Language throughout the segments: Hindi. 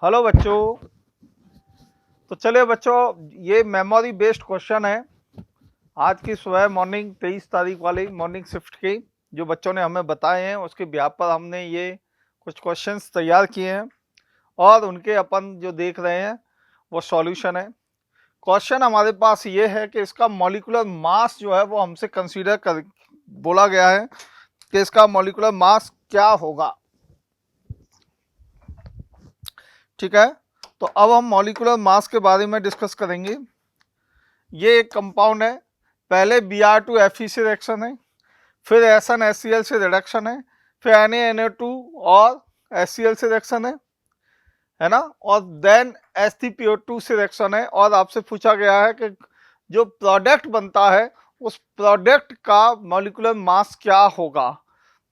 हेलो बच्चों। तो चलिए बच्चों, ये मेमोरी बेस्ड क्वेश्चन है आज की सुबह मॉर्निंग 23 तारीख वाली मॉर्निंग शिफ्ट की जो बच्चों ने हमें बताए हैं उसके ब्याह पर हमने ये कुछ क्वेश्चंस तैयार किए हैं और उनके अपन जो देख रहे हैं वो सॉल्यूशन है। क्वेश्चन हमारे पास ये है कि इसका मॉलिक्यूलर मास जो है वो हमसे कंसीडर कर बोला गया है कि इसका मॉलिक्यूलर मास क्या होगा। ठीक है, तो अब हम मॉलिक्यूलर मास के बारे में डिस्कस करेंगे। ये एक कंपाउंड है, पहले Br2Fe से रिएक्शन है, फिर SnHCl से रिडक्शन है, फिर Na2 और HCl से रिएक्शन है ना, और देन H3PO2 से रिएक्शन है। और आपसे पूछा गया है कि जो प्रोडक्ट बनता है उस प्रोडक्ट का मॉलिक्यूलर मास क्या होगा।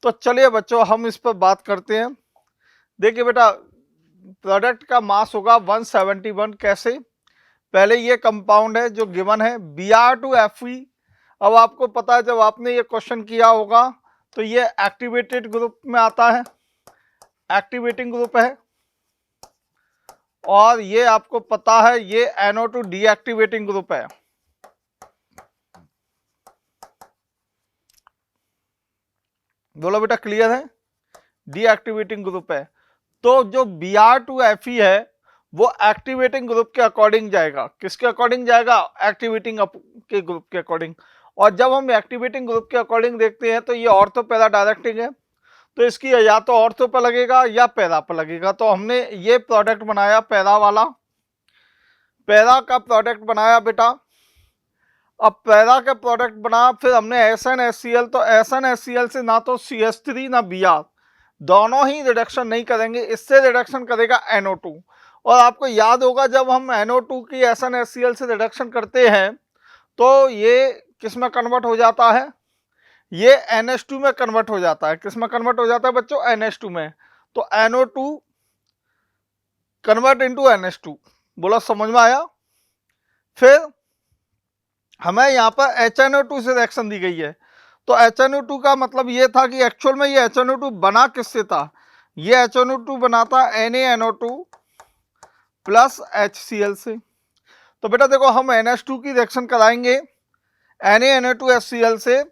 तो चलिए बच्चों हम इस पर बात करते हैं। देखिए बेटा, प्रोडक्ट का मास होगा 171। कैसे? पहले ये कंपाउंड है जो गिवन है Br2Fe। अब आपको पता है जब आपने ये क्वेश्चन किया होगा तो ये एक्टिवेटेड ग्रुप में आता है, एक्टिवेटिंग ग्रुप है। और ये आपको पता है ये NO2 डीएक्टिवेटिंग ग्रुप है। बोलो बेटा, क्लियर है? डीएक्टिवेटिंग ग्रुप है। तो जो Br2Fe है वो एक्टिवेटिंग ग्रुप के अकॉर्डिंग जाएगा। किसके अकॉर्डिंग जाएगा? एक्टिवेटिंग के ग्रुप के अकॉर्डिंग। और जब हम एक्टिवेटिंग ग्रुप के अकॉर्डिंग देखते हैं तो ये ऑर्थो पैरा डायरेक्टिंग है, तो इसकी या तो ऑर्थो पर लगेगा या पैरा पर लगेगा। तो हमने ये प्रोडक्ट बनाया पैरा वाला, पैरा का प्रोडक्ट बनाया बेटा। अब पैरा का प्रोडक्ट बना, फिर हमने SnHCl, तो SnHCl से ना तो CH3 ना Br, दोनों ही रिडक्शन नहीं करेंगे, इससे रिडक्शन करेगा NO2। और आपको याद होगा जब हम NO2 की SnHCl से रिडक्शन करते हैं तो ये किस में कन्वर्ट हो जाता है? ये NH2 में कन्वर्ट हो जाता है। किस में कन्वर्ट हो जाता है बच्चों? NH2 में। तो NO2 कन्वर्ट इनटू NH2। बोला समझ में आया? फिर हमें यहाँ पर HNO2 से रिएक्शन दी गई है। तो HNO2 का मतलब ये था कि एक्चुअल में ये HNO2 बना किससे था? ये HNO2 बना था NaNO2 प्लस HCl से। तो बेटा देखो, हम NH2 की रिएक्शन कराएंगे NaNO2HCl से,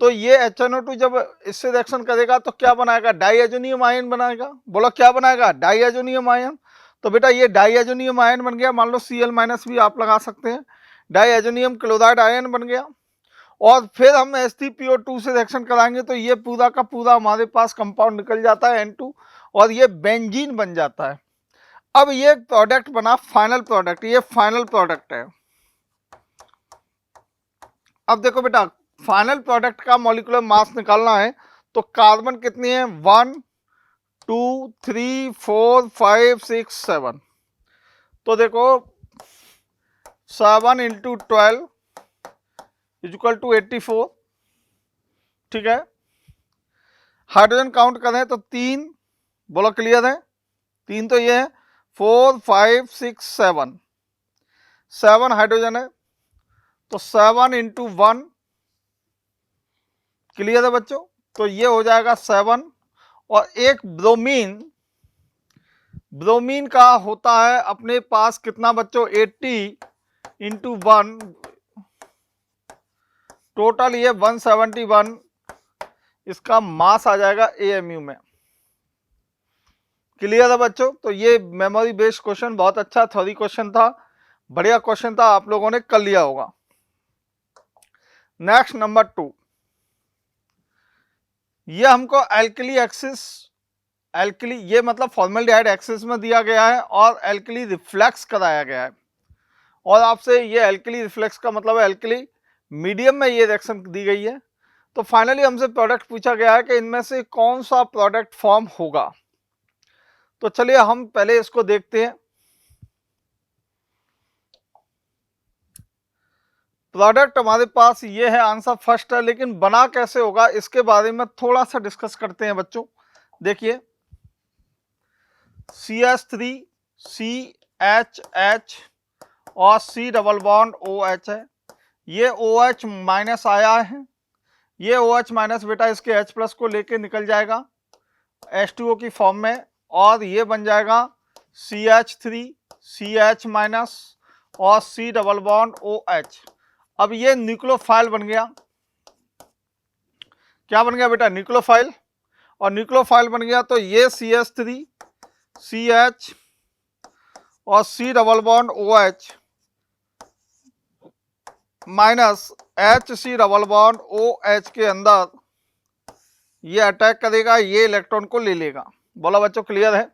तो ये HNO2 जब इससे रिएक्शन करेगा तो क्या बनाएगा? डाईएजोनियम आयन बनाएगा। बोलो क्या बनाएगा? Diazonium ion. तो बेटा ये डाईएजोनियम आयन बन गया, मान लो Cl माइनस भी आप लगा सकते हैं, डाईएजोनियम क्लोराइड आयन बन गया। और फिर हम H3PO2 से रिएक्शन कराएंगे तो ये पूरा का पूरा हमारे पास कंपाउंड निकल जाता है N2 और ये बेंजीन बन जाता है। अब ये प्रोडक्ट बना फाइनल प्रोडक्ट, ये फाइनल प्रोडक्ट है। अब देखो बेटा, फाइनल प्रोडक्ट का मॉलिक्यूलर मास निकालना है तो कार्बन कितनी है? 1 2 3 4 5 6 7। तो देखो 7 इंटू 12 इक्वल टू 84। ठीक है, हाइड्रोजन काउंट करें तो 3। बोलो क्लियर है? 3 तो ये है, 4 5 6 7, 7 हाइड्रोजन है। तो 7 इंटू 1, क्लियर है बच्चों? तो ये हो जाएगा 7। और एक ब्रोमीन, ब्रोमीन का होता है अपने पास कितना बच्चों? 80 इंटू 1, टोटल ये 171 इसका मास आ जाएगा AMU में। क्लियर है बच्चों? तो ये मेमोरी बेस्ड क्वेश्चन बहुत अच्छा थ्योरी क्वेश्चन था, बढ़िया क्वेश्चन था, आप लोगों ने कर लिया होगा। नेक्स्ट नंबर 2, ये हमको एल्कली एक्सिस, एल्कली ये मतलब फॉर्मल्डिहाइड एक्सिस में दिया गया है और एल्कली रिफ्लेक्स कराया गया है। और आपसे ये एल्कली रिफ्लेक्स का मतलब है एल्कली मीडियम में ये रिएक्शन दी गई है। तो फाइनली हमसे प्रोडक्ट पूछा गया है कि इनमें से कौन सा प्रोडक्ट फॉर्म होगा। तो चलिए हम पहले इसको देखते हैं। प्रोडक्ट हमारे पास ये है, आंसर फर्स्ट है, लेकिन बना कैसे होगा इसके बारे में थोड़ा सा डिस्कस करते हैं बच्चों। देखिए CH3 CHH और C डबल बॉन्ड OH है, ये OH माइनस आया है, ये OH माइनस बेटा इसके H प्लस को लेके निकल जाएगा H2O की फॉर्म में और ये बन जाएगा CH3 CH माइनस और C डबल बॉन्ड OH। अब ये न्यूक्लियोफाइल बन गया। क्या बन गया बेटा? न्यूक्लियोफाइल। और न्यूक्लियोफाइल बन गया तो ये CH3 CH और C double bond OH minus HC double bond OH के अंदर ये अटैक करेगा, ये इलेक्ट्रॉन को ले लेगा। बोला बच्चों क्लियर है?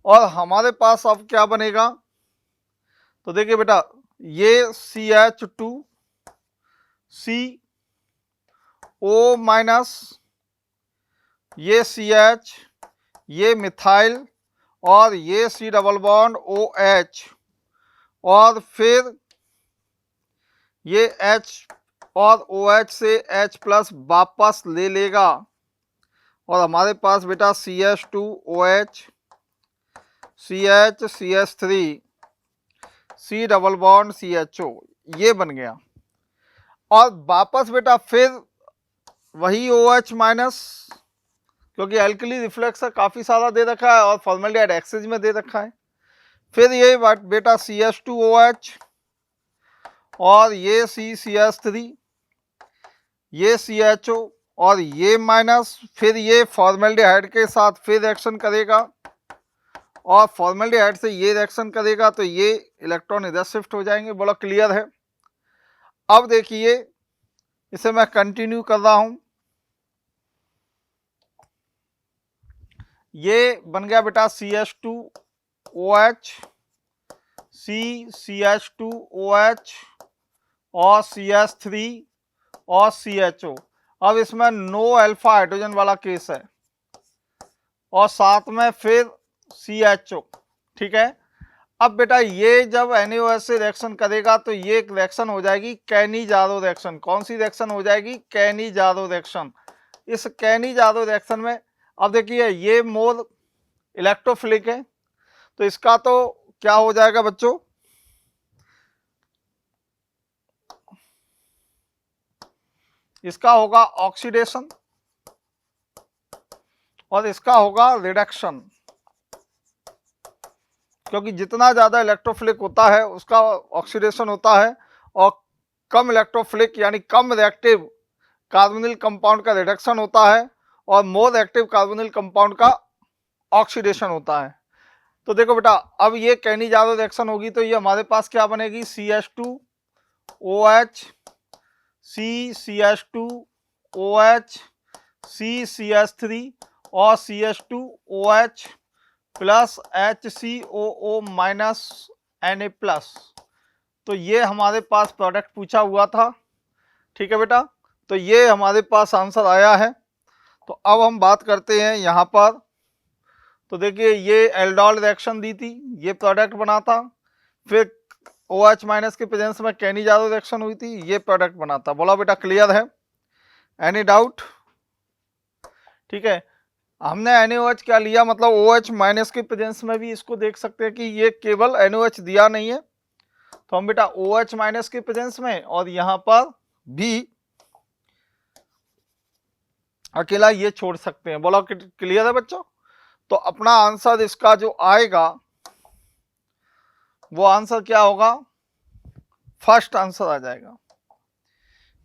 और हमारे पास अब क्या बनेगा? तो देखिए बेटा, ये CH2 CO माइनस, ये CH, ये मिथाइल और ये C डबल बॉन्ड OH और फिर ये H और OH से H प्लस वापस ले लेगा और हमारे पास बेटा CH2OH CH CH3 C double bond CHO ये बन गया। और वापस बेटा फिर वही OH माइनस, क्योंकि एल्कली रिफ्लेक्स काफ़ी सारा दे रखा है और फॉर्मल्डिहाइड एक्सेज में दे रखा है। फिर ये बेटा CH2OH और ये CH3 ये CHO और ये माइनस, फिर ये फॉर्मल्डिहाइड के साथ फिर रिएक्शन करेगा और फॉर्मल्डिहाइड से ये रिएक्शन करेगा तो ये इलेक्ट्रॉन इधर शिफ्ट हो जाएंगे। बोला क्लियर है? अब देखिए इसे मैं कंटिन्यू कर रहा हूं। ये बन गया बेटा CH2OH CH2OH और CH3 और CHO। अब इसमें नो अल्फा हाइड्रोजन वाला केस है और साथ में फिर CHO। ठीक है। अब बेटा ये जब NaOH से रिएक्शन करेगा तो ये एक रिएक्शन हो जाएगी कैनी-जारो रिएक्शन। कौन सी रिएक्शन हो जाएगी? कैनी-जारो रिएक्शन। इस कैनी-जारो रिएक्शन में अब देखिए ये मोर इलेक्ट्रोफिलिक है तो इसका तो क्या हो जाएगा बच्चों? इसका होगा ऑक्सीडेशन और इसका होगा रिडक्शन, क्योंकि जितना ज्यादा इलेक्ट्रोफिलिक होता है उसका ऑक्सीडेशन होता है और कम इलेक्ट्रोफिलिक यानी कम रिएक्टिव कार्बोनिल कंपाउंड का रिडक्शन होता है और मोर एक्टिव कार्बोनिल कंपाउंड का ऑक्सीडेशन होता है। तो देखो बेटा, अब ये कैनी-जारो रिएक्शन होगी तो ये हमारे पास क्या बनेगी? CH2OH CH2OH CH3 और CH2OH plus HCOO minus Na plus. तो ये हमारे पास प्रोडक्ट पूछा हुआ था। ठीक है बेटा, तो ये हमारे पास आंसर आया है। तो अब हम बात करते हैं यहाँ पर। तो देखिए ये एल्डोल रिएक्शन दी थी, ये प्रोडक्ट बना था, फिर OH माइनस के प्रेजेंस में कैनी-जारो रिएक्शन हुई थी, ये प्रोडक्ट बना था। बोला बेटा क्लियर है? Any doubt? ठीक है, हमने NaOH क्या लिया, मतलब OH माइनस के प्रेजेंस में भी इसको देख सकते हैं कि ये केवल NaOH दिया नहीं है, तो हम बेटा OH माइनस के प्रेजेंस में और यहाँ पर भी अकेला ये छोड़ सकते हैं। बोला क्लियर है बच्चों? तो अपना आंसर इसका जो आएगा वो आंसर क्या होगा? फर्स्ट आंसर आ जाएगा।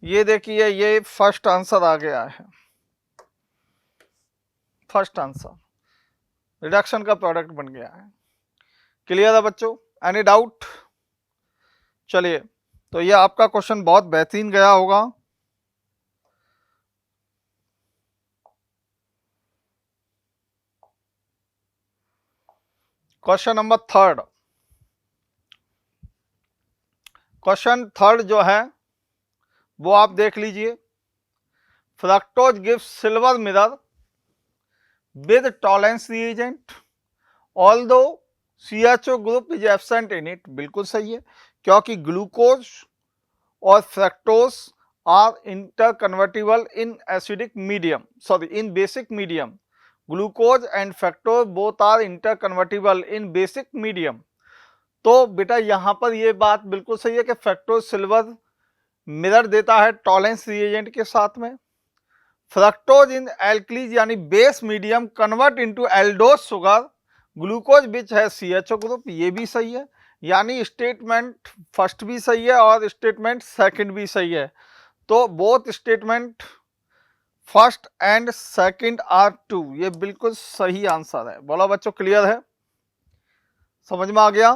ये देखिए ये फर्स्ट आंसर आ गया है। फर्स्ट आंसर रिडक्शन का प्रोडक्ट बन गया है। क्लियर है बच्चों? Any doubt? चलिए, तो ये आपका क्वेश्चन बहुत बेहतरीन गया होगा। Question number third. Question third जो है वो आप देख लीजिए। Fructose gives silver mirror with tolerance reagent although CHO group is absent in it। बिल्कुल सही है, क्योंकि ग्लूकोज और fructose are interconvertible in acidic medium, sorry in basic medium. Glucose and fructose both are interconvertible in basic medium. तो बेटा यहाँ पर ये बात बिल्कुल सही है कि फ्रक्टोज सिल्वर मिरर देता है टॉलेंस रिएजेंट के साथ में। फ्रक्टोज इन एल्कलीज यानी base medium convert into aldose sugar glucose which है CHO ग्रुप, ये भी सही है, यानी स्टेटमेंट फर्स्ट भी सही है और स्टेटमेंट सेकंड भी सही है। तो both statement first and second are true, ये बिल्कुल सही आंसर है। बोलो बच्चों, क्लियर है, समझ में आ गया?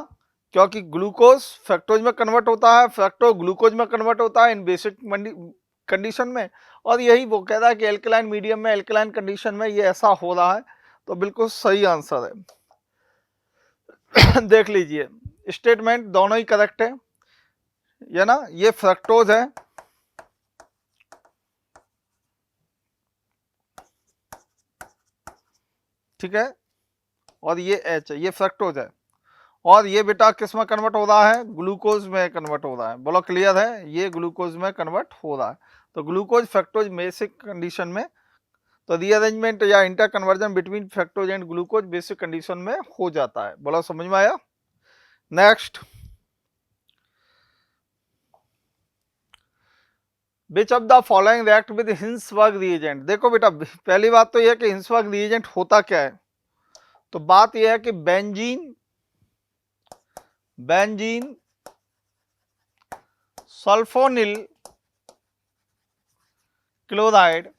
क्योंकि ग्लूकोज फ्रक्टोज में कन्वर्ट होता है, फ्रक्टोज ग्लूकोज में कन्वर्ट होता है इन बेसिक कंडीशन में, और यही वो कह रहा है कि एल्कलाइन मीडियम में, एल्कलाइन कंडीशन में ये ऐसा हो रहा है। तो बिल्कुल सही आंसर है। देख लीजिए, स्टेटमेंट दोनों ही करेक्ट है, ये ना, ये फ्रक्टोज है, ठीक है, और ये H है, ये फ्रक्टोज है, और ये बेटा किस में कन्वर्ट हो रहा है? ग्लूकोज में कन्वर्ट हो रहा है। बोलो क्लियर है, ये ग्लूकोज में कन्वर्ट हो रहा है। तो ग्लूकोज फ्रक्टोज बेसिक कंडीशन में, तो रीअरेंजमेंट या inter conversion between fructose and glucose basic condition में हो जाता है। बोलो समझ में आया? Next, which of the following react with Hinsberg reagent. देखो बेटा, पहली बात तो यह है कि हिंसबर्ग रिएजेंट होता क्या है। तो बात यह है कि benzene sulphonyl chloride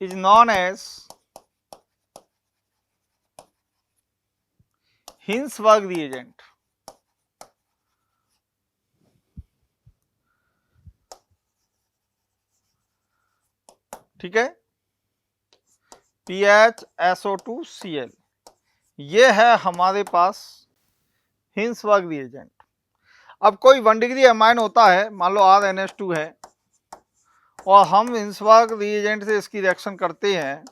is known as Hinsberg reagent. ठीक है, PHSO2Cl, ये है हमारे पास हिंसबर्ग रिएजेंट। अब कोई 1 डिग्री एमाइन होता है, मान लो RNH2 है, और हम हिंसबर्ग रिएजेंट से इसकी रिएक्शन करते हैं,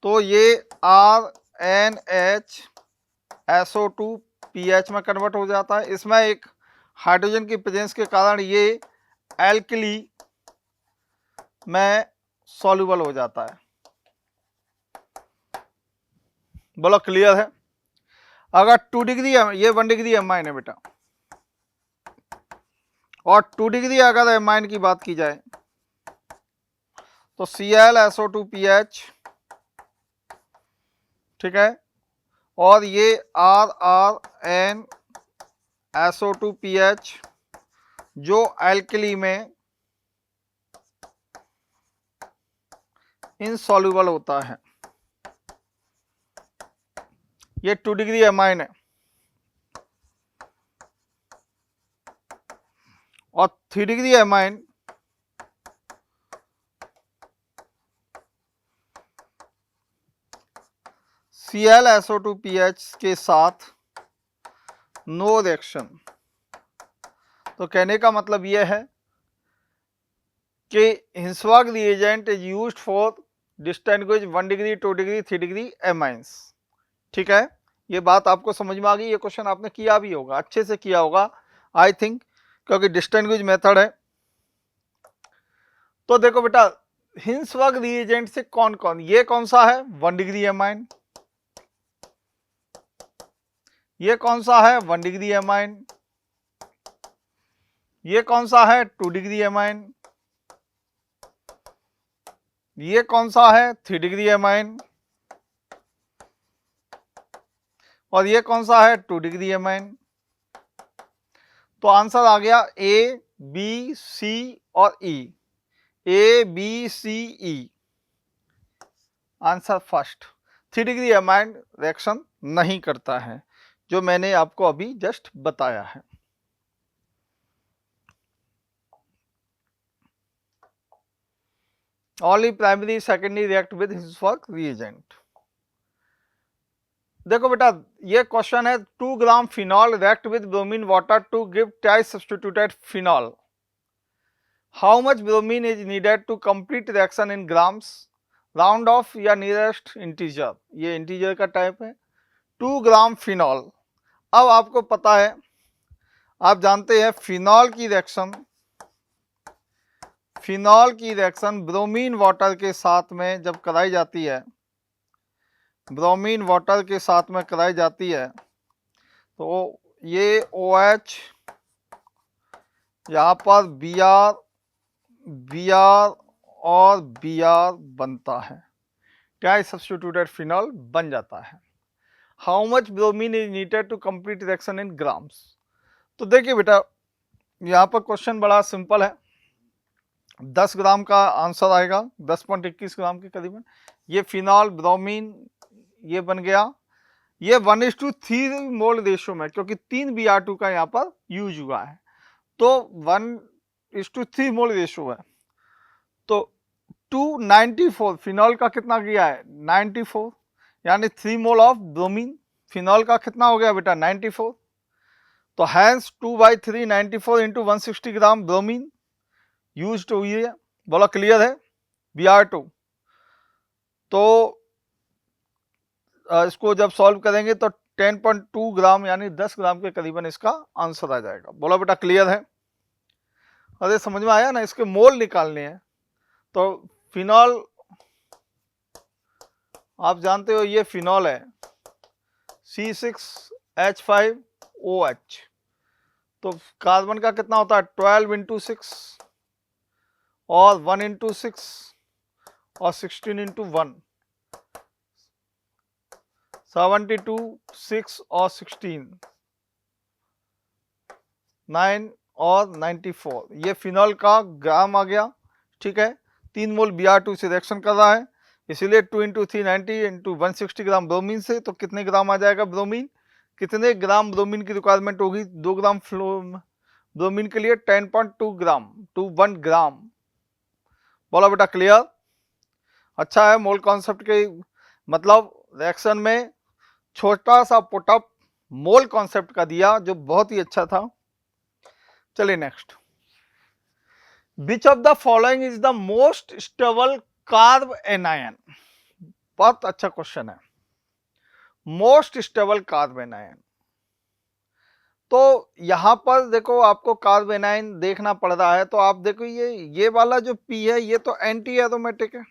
तो ये RNHSO2 पीएच में कन्वर्ट हो जाता है। इसमें एक हाइड्रोजन की प्रेजेंस के कारण ये एल्कली में सॉल्युबल हो जाता है। बोलो क्लियर है? अगर 2 डिग्री, ये 1 डिग्री एमाइन है बेटा, और 2 डिग्री अगर एमाइन की बात की जाए तो ClSO2PH, ठीक है, और ये RRNSO2PH जो एल्कली में इनसॉल्युबल होता है, ये 2 डिग्री एमाइन है। और 3 डिग्री एमाइन ClSO2PH के साथ नो रिएक्शन। तो कहने का मतलब यह है कि Hinsberg reagent is used for distinguish 1 degree, 2 degree, 3 degree amines. ठीक है, ये बात आपको समझ में आ गई? ये क्वेश्चन आपने किया भी होगा, अच्छे से किया होगा आई थिंक, क्योंकि डिस्टिंग्विश मेथड है। तो देखो बेटा, हिंसबर्ग रिएजेंट से कौन कौन, ये कौन सा है 1 डिग्री एमाइन, ये कौन सा है 1 डिग्री एमाइन, ये कौन सा है 2 डिग्री एमाइन, ये कौन सा है 3 डिग्री एमाइन, और ये कौन सा है 2 डिग्री एमाइन। तो आंसर आ गया A, B, C और E, A, B, C, E। Answer first, 3 degree amine reaction नहीं करता है, जो मैंने आपको अभी जस्ट बताया है। Only primary secondary react with Hinsburg reagent। देखो बेटा, ये क्वेश्चन है 2 gram phenol react with bromine water to give twice substituted phenol, how much bromine is needed to complete reaction in grams, round off या नियरेस्ट इंटीजर, ये इंटीजर का टाइप है। 2 ग्राम फिनॉल, अब आपको पता है, आप जानते हैं फिनॉल की रिएक्शन ब्रोमीन वाटर के साथ में जब कराई जाती है, ब्रोमीन वाटर के साथ में कराई जाती है, तो ये OH यहाँ पर Br और Br बनता है। क्या सब्स्टिट्यूटेड फिनॉल बन जाता है। How much bromine is needed to complete reaction in grams. तो देखिए बेटा यहाँ पर क्वेश्चन बड़ा सिंपल है, 10 ग्राम का आंसर आएगा, 10.21 ग्राम के करीबन। ये फिनॉल ब्रोमीन ये बन गया, ये 1:3 मोल रेशो में, क्योंकि 3 Br2 का यहाँ पर यूज हुआ है, तो 1:3 मोल रेशो है। तो 294 फिनॉल का कितना गया है 94, यानी 3 मोल ऑफ ब्रोमीन। फिनॉल का कितना हो गया बेटा 94, तो हैंस 2/3 94 इंटू 160 ग्राम ब्रोमीन यूज हुई है। बोला क्लियर है Br2। तो इसको जब सॉल्व करेंगे तो 10.2 ग्राम यानी 10 ग्राम के करीबन इसका आंसर आ जाएगा। बोला बेटा क्लियर है। अरे समझ में आया ना, इसके मोल निकालने हैं। तो फिनॉल आप जानते हो ये फिनॉल है C6H5OH, तो कार्बन का कितना होता है 12 इंटू 6 और 1 इंटू 6 और 16 इंटू 1, 72, 6 और 16, 9 और 94, ये फिनॉल का ग्राम आ गया। ठीक है, 3 मोल Br2 से रिएक्शन कर रहा है, इसीलिए 2 इंटू 390 इंटू 160 ग्राम ब्रोमीन से, तो कितने ग्राम आ जाएगा ब्रोमीन, कितने ग्राम ब्रोमीन की रिक्वायरमेंट होगी 2 ग्राम ब्रोमीन के लिए 10.2 ग्राम टू 1 ग्राम। बोला बेटा क्लियर। अच्छा है, मोल कॉन्सेप्ट के मतलब रिएक्शन में छोटा सा पुटअप मोल कॉन्सेप्ट का दिया जो बहुत ही अच्छा था। चलिए next, which of the following is the most stable carb anion. बहुत अच्छा क्वेश्चन है, मोस्ट स्टेबल कार्ब एनायन। तो यहां पर देखो आपको कार्ब एनायन देखना पड़ रहा है, तो आप देखो ये वाला जो P है ये तो एंटी एरोमेटिक है,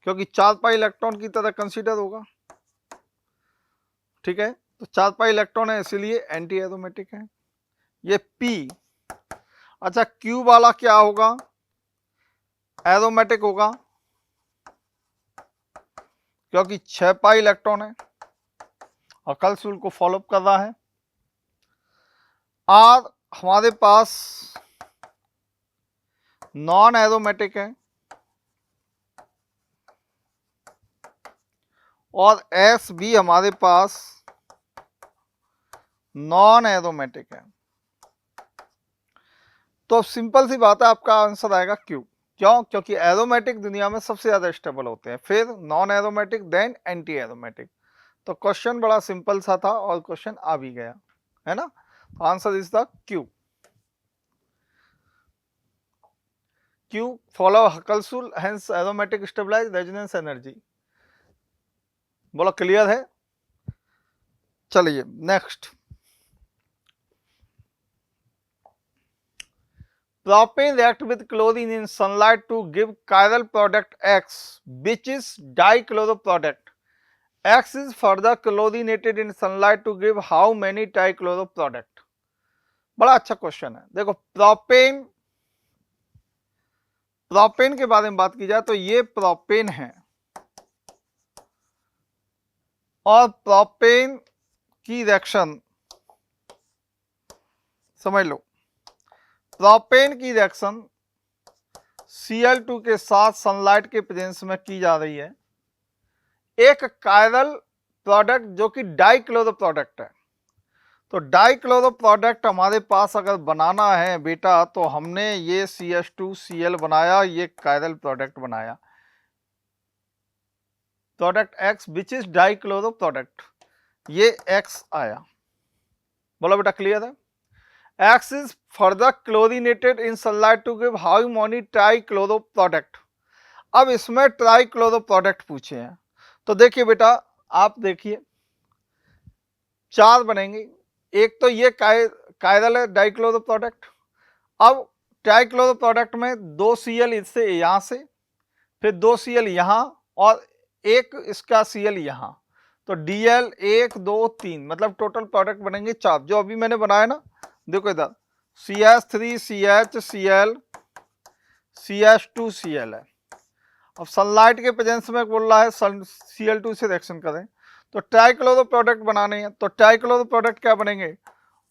क्योंकि 4 पाई इलेक्ट्रॉन की तरह कंसीडर होगा। ठीक है, तो 4 पाई इलेक्ट्रॉन है इसीलिए एंटी एरोमेटिक है ये P। अच्छा Q वाला क्या होगा, एरोमेटिक होगा, क्योंकि 6 पाई इलेक्ट्रॉन है और कल्सूल को फॉलोअप कर रहा है। R हमारे पास नॉन एरोमेटिक है और S भी हमारे पास नॉन एरोमेटिक है। तो सिंपल सी बात है, आपका आंसर आएगा Q। क्यों, क्योंकि एरोमेटिक दुनिया में सबसे ज्यादा स्टेबल होते हैं, फिर non aromatic, then anti aromatic. तो क्वेश्चन बड़ा सिंपल सा था और क्वेश्चन आ भी गया है ना। Answer is the Q। Q follow Huckel's rule, hence aromatic stabilize resonance energy. बोलो क्लियर है। चलिए next, propane react with chlorine in sunlight to give chiral product X, which is dichloroproduct. X is further chlorinated in sunlight to give how many dichloroproduct? बड़ा अच्छा क्वेश्चन है। देखो प्रोपेन के बारे में बात की जाए तो ये प्रोपेन है और प्रोपेन की रिएक्शन समझ लो, प्रोपेन की रिएक्शन Cl2 के साथ सनलाइट के प्रेजेंस में की जा रही है, एक कायरल प्रोडक्ट जो कि डाइक्लोरो प्रोडक्ट है। तो डाइक्लोरो प्रोडक्ट हमारे पास अगर बनाना है बेटा, तो हमने ये CH2Cl बनाया, ये कायरल प्रोडक्ट बनाया, product X which is dichloro product, ये X आया। बोलो बेटा क्लियर है। X is further chlorinated in sunlight to give how many trichloro product। अब इसमें ट्राइक्लोरो प्रोडक्ट पूछे हैं, तो देखिए बेटा आप देखिए 4 बनेंगे। एक तो ये कायरल है डाइक्लोरो प्रोडक्ट। अब ट्राइक्लोरो प्रोडक्ट में 2 Cl इससे यहां से, फिर 2 Cl यहां और एक इसका Cl यहां, तो Dl 1 2 3 मतलब टोटल प्रोडक्ट बनेंगे 4, जो अभी मैंने बनाया ना। देखो इधर CH3CHCl CH2Cl है। अब सनलाइट के प्रेजेंस में बोल रहा है Cl2 से रिएक्शन करें तो ट्राइक्लोरो प्रोडक्ट बनाने हैं, तो ट्राइक्लोरो प्रोडक्ट क्या बनेंगे,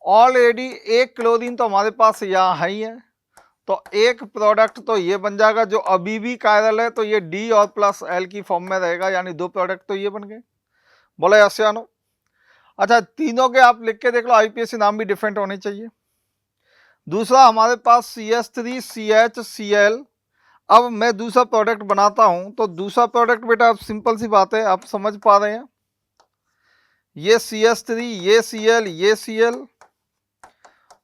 ऑलरेडी एक क्लोरीन तो हमारे पास यहाँ है ही है, तो एक प्रोडक्ट तो ये बन जाएगा जो अभी भी कायरल है, तो ये D और प्लस L की फॉर्म में रहेगा, यानी दो प्रोडक्ट तो ये बन गए। बोला यस या नो? अच्छा, तीनों के आप लिख के देख लो, आईपीएससी नाम भी डिफरेंट होने चाहिए। दूसरा हमारे पास CH3CHCl। अब मैं दूसरा प्रोडक्ट बनाता हूं, तो दूसरा प्रोडक्ट बेटा अब सिंपल सी बात है, आप समझ पा रहे हैं, ये CH3, ये Cl, ये Cl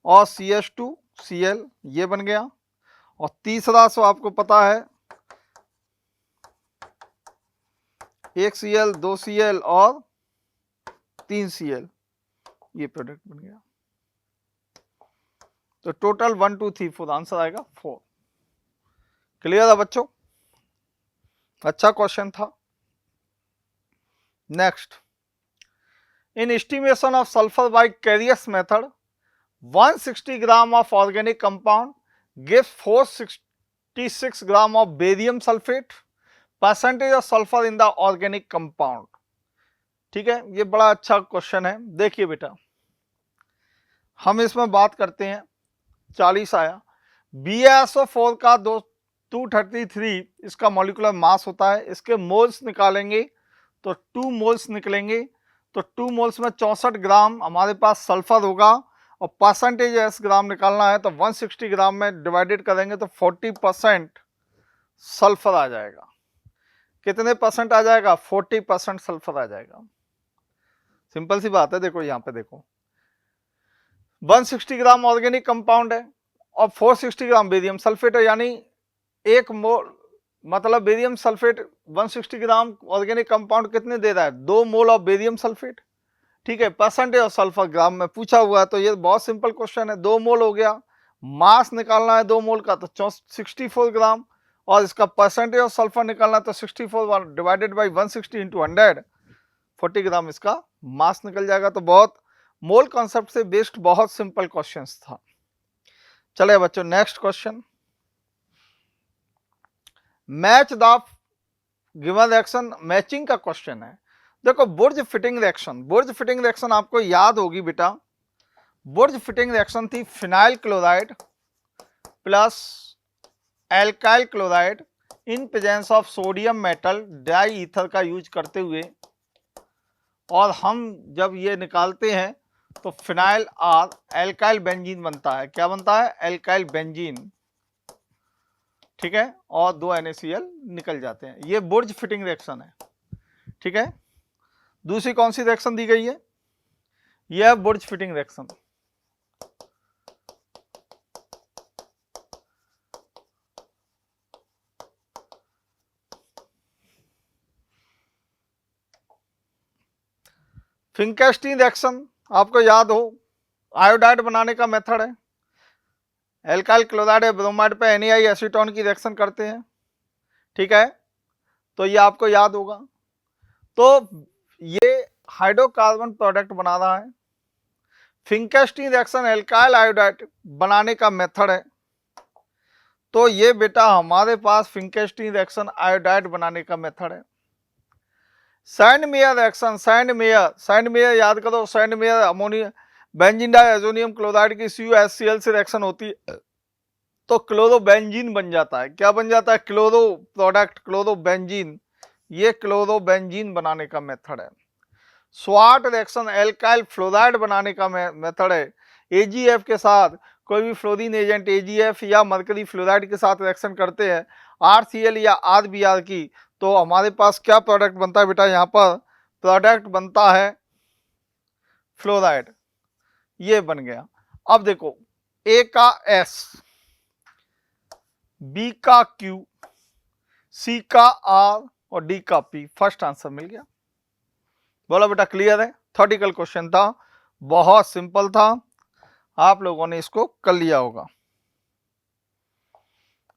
और CH2Cl ये बन गया। और तीसरा सो आपको पता है, एक Cl, दो Cl और तीन Cl, ये प्रोडक्ट बन गया। तो टोटल 1 2 3 4 आंसर आएगा 4। क्लियर है बच्चों? अच्छा क्वेश्चन था। Next, in estimation of sulphur by Carius method 160 gram of organic compound gives 466 gram of barium sulphate, percentage of sulphur in the organic compound. ठीक है, ये बड़ा अच्छा क्वेश्चन है। देखिए बेटा, हम इसमें बात करते हैं, 40 आया, BaSO4 का 233 इसका मॉलिक्यूलर मास होता है, इसके मोल्स निकालेंगे तो 2 मोल्स निकलेंगे, तो 2 मोल्स में 64 ग्राम हमारे पास सल्फर होगा, और परसेंटेज एस ग्राम निकालना है तो 160 ग्राम में डिवाइडेड करेंगे तो 40% सल्फर आ जाएगा। कितने परसेंट आ जाएगा? 40% सल्फर आ जाएगा। सिंपल सी बात है। देखो यहाँ पे देखो, 160 ग्राम ऑर्गेनिक कंपाउंड है और 460 ग्राम बेरियम सल्फेट है, यानी एक मोल, मतलब बेरियम सल्फेट 160 ग्राम ऑर्गेनिक कंपाउंड कितने दे रहा है? 2 मोल ऑफ बेरियम सल्फेट। ठीक है, परसेंटेज ऑफ सल्फर ग्राम में पूछा हुआ है, तो ये बहुत सिंपल क्वेश्चन है। 2 मोल हो गया, मास निकालना है 2 मोल का तो 64 ग्राम, और इसका परसेंटेज ऑफ सल्फर निकालना है तो 64 डिवाइडेड बाई 160 इंटू 100, 40 ग्राम इसका मास निकल जाएगा। तो बहुत मोल कॉन्सेप्ट से बेस्ड बहुत सिंपल क्वेश्चन था। चले बच्चों, next question, match the given reaction, matching का क्वेश्चन है। देखो, बुर्ज फिटिंग रिएक्शन, बुर्ज फिटिंग रिएक्शन आपको याद होगी बेटा, बुर्ज फिटिंग रिएक्शन थी phenyl chloride plus alkyl chloride in presence of sodium metal dry ether का यूज करते हुए, और हम जब ये निकालते हैं तो फिनाइल आर एल्काइल बेंजीन बनता है। क्या बनता है? Alkyl benzene. ठीक है, और 2 NaCl निकल जाते हैं। ये बुर्ज फिटिंग रिएक्शन है। ठीक है, दूसरी कौन सी रिएक्शन दी गई है? यह बुर्ज फिटिंग रिएक्शन। फिंकेस्टीन रिएक्शन आपको याद हो, आयोडाइड बनाने का मेथड है। एल्काइल क्लोराइड है, ब्रोमाइड पे NaI एसीटोन की रिएक्शन करते हैं। ठीक है, तो ये आपको याद होगा। तो ये हाइड्रोकार्बन प्रोडक्ट बना रहा है। फिंकेस्टीन रिएक्शन एल्काइल आयोडाइड बनाने का मेथड है। तो ये बेटा हमारे पास फिंकेस्टीन रिएक्शन आयोडाइड बनाने का मेथड है। सैंडमेयर रिएक्शन, सैंडमेयर याद करो, सैंडमेयर अमोनिया बेंजीन डाइअज़ोनियम क्लोराइड की CuHCl से रिएक्शन होती है तो क्लोरोबेंजीन बन जाता है। क्या बन जाता है? Chloro product, chlorobenzene. ये क्लोरोबेंजीन बनाने का मेथड है। स्वाट रिएक्शन एल्काइल फ्लोराइड बनाने का मेथड है। AgF के साथ कोई भी फ्लोरीन एजेंट AgF या मरकरी फ्लोराइड के साथ रिएक्शन करते हैं, RCl या RBr की, तो हमारे पास क्या प्रोडक्ट बनता है बेटा? यहाँ पर प्रोडक्ट बनता है फ्लोराइड। ये बन गया। अब देखो, A का S, B का Q, C का R और D का P। फर्स्ट आंसर मिल गया। बोला बेटा क्लियर है? थ्योरेटिकल क्वेश्चन था, बहुत सिंपल था, आप लोगों ने इसको कर लिया होगा।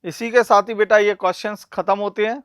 इसी के साथ ही बेटा ये क्वेश्चंस खत्म होते हैं।